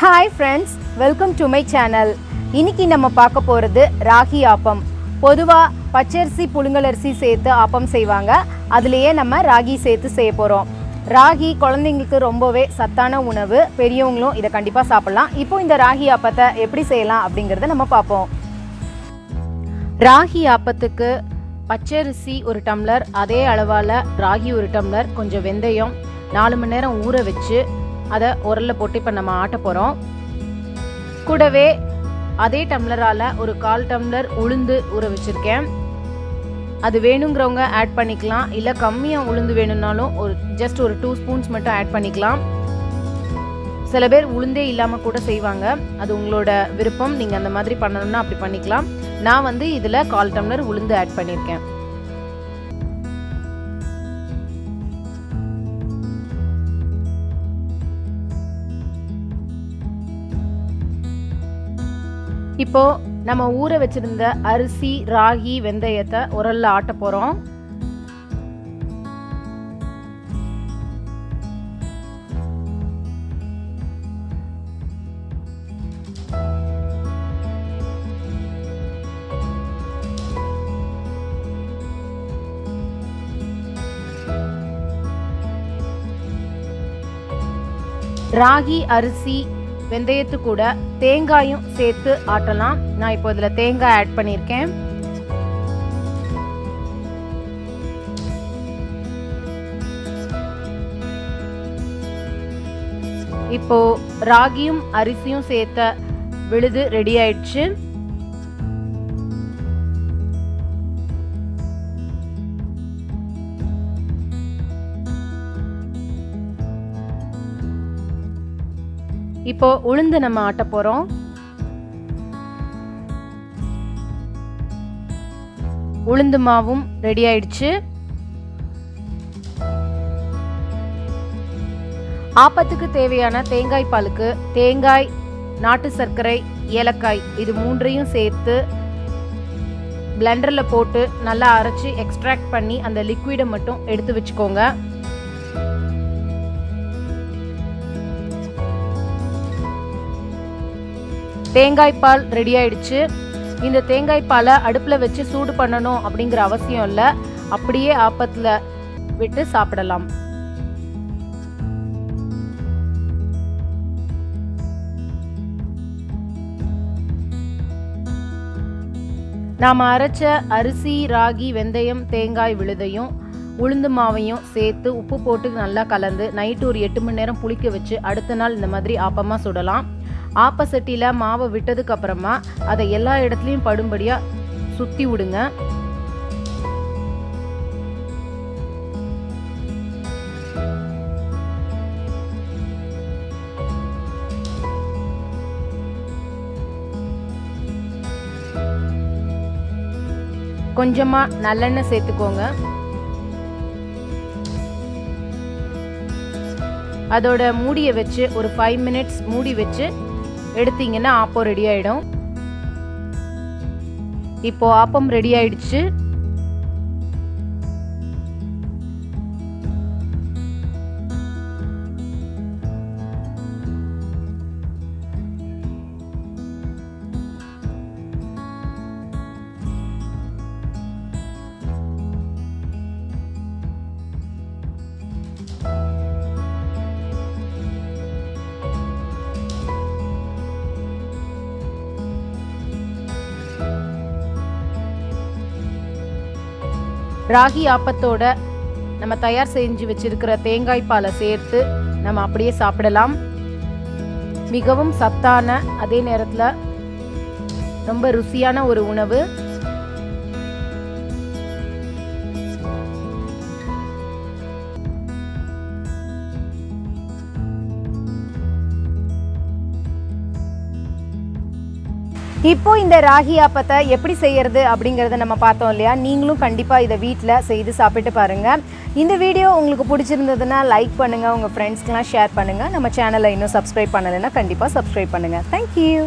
Hi friends, welcome to my channel. இன்னைக்கு நம்ம பார்க்க போறது ராகி ஆப்பம். பொதுவா பச்சரிசி புழுங்கலரிசி சேர்த்து ஆப்பம் செய்வாங்க. அதுலயே நம்ம ராகி சேர்த்து செய்ய போறோம். ராகி குழந்தைங்களுக்கு ரொம்பவே சத்தான உணவு. பெரியவங்களும் இத கண்டிப்பா சாப்பிடலாம். இப்போ இந்த ராகி ஆப்பத்தை எப்படி செய்யலாம் அப்படிங்கறத நம்ம பாப்போம். ராகி ஆப்பத்துக்கு பச்சரிசி ஒரு டம்ளர், அதே அளவால ராகி ஒரு டம்ளர், கொஞ்சம் வெந்தயம் 4 மணி நேரம் ஊற வச்சு அதை உரல்ல போட்டு இப்போ நம்ம ஆட்ட போகிறோம். கூடவே அதே டம்ளரால் ஒரு 1/4 டம்ளர் உளுந்து ஊற வச்சுருக்கேன். அது வேணுங்கிறவங்க ஆட் பண்ணிக்கலாம், இல்லை கம்மியாக உளுந்து வேணும்னாலும் ஜஸ்ட் ஒரு 2 ஸ்பூன்ஸ் மட்டும் ஆட் பண்ணிக்கலாம். சில பேர் உளுந்தே இல்லாமல் கூட செய்வாங்க, அது உங்களோட விருப்பம். நீங்கள் அந்த மாதிரி பண்ணணும்னா அப்படி பண்ணிக்கலாம். நான் இதில் 1/4 டம்ளர் உளுந்து ஆட் பண்ணியிருக்கேன். இப்போ நம்ம ஊற வச்சிருந்த அரிசி, ராகி, வெந்தயத்தை உரல்ல ஆட்ட போறோம். ராகி, அரிசி, வெந்தயத்து கூட தேங்காயும் சேர்த்து ஆட்டலாம். நான் இப்போ இதில் தேங்காய் ஆட் பண்ணியிருக்கேன். இப்போ ராகியும் அரிசியும் சேர்த்த விழுது ரெடி ஆயிடுச்சு. இப்போ உளுந்து நம்ம ஆட்ட போறோம். உளுந்து மாவும் ரெடி ஆயிடுச்சு. ஆப்பத்துக்கு தேவையான தேங்காய் பாலுக்கு தேங்காய், நாட்டு சர்க்கரை, ஏலக்காய் இது 3ஐயும் சேர்த்து பிளெண்டர்ல போட்டு நல்லா அரைச்சு எக்ஸ்ட்ராக்ட் பண்ணி அந்த லிக்விடை மட்டும் எடுத்து வச்சுக்கோங்க. தேங்காய் பால் ரெடி ஆயிடுச்சு. இந்த தேங்காய் பாலை அடுப்பில் வச்சு சூடு பண்ணணும் அப்படிங்கிற அவசியம் இல்லை, அப்படியே ஆப்பத்தில் விட்டு சாப்பிடலாம். நாம் அரைச்ச அரிசி, ராகி, வெந்தயம், தேங்காய் விழுதையும் உளுந்து மாவையும் சேர்த்து உப்பு போட்டு நல்லா கலந்து நைட்டு ஒரு 8 மணி நேரம் புளிக்க வச்சு அடுத்த நாள் இந்த மாதிரி ஆப்பமாக சுடலாம். ஆப்ப சட்டியில் மாவை விட்டதுக்கு அப்புறமா அதை எல்லா இடத்துலையும் படும்படியாக சுற்றி விடுங்க. கொஞ்சமாக நல்லெண்ணெய் சேர்த்துக்கோங்க. அதோட மூடியை வச்சு ஒரு 5 மினிட்ஸ் மூடி வச்சு எடுத்தீங்கன்னா ஆப்பம் ரெடி ஆயிடும். இப்போ ஆப்பம் ரெடி ஆயிடுச்சு. ராகி ஆப்பத்தோட நம்ம தயார் செஞ்சு வச்சிருக்கிற தேங்காய் பாலை சேர்த்து நம்ம அப்படியே சாப்பிடலாம். மிகவும் சத்தான, அதே நேரத்தில் ரொம்ப ருசியான ஒரு உணவு. இப்போ இந்த ராகி ஆப்பத்தை எப்படி செய்யறது அப்படிங்கறத நம்ம பார்த்தோம் இல்லையா? நீங்களும் கண்டிப்பா இதை வீட்டில் செய்து சாப்பிட்டு பாருங்க. இந்த வீடியோ உங்களுக்கு பிடிச்சிருந்ததுன்னா லைக் பண்ணுங்க, உங்க ஃப்ரெண்ட்ஸ்க்குலாம் ஷேர் பண்ணுங்க. நம்ம சேனலை இன்னும் சப்ஸ்கிரைப் பண்ணலைன்னா கண்டிப்பா சப்ஸ்கிரைப் பண்ணுங்க. தேங்க்யூ.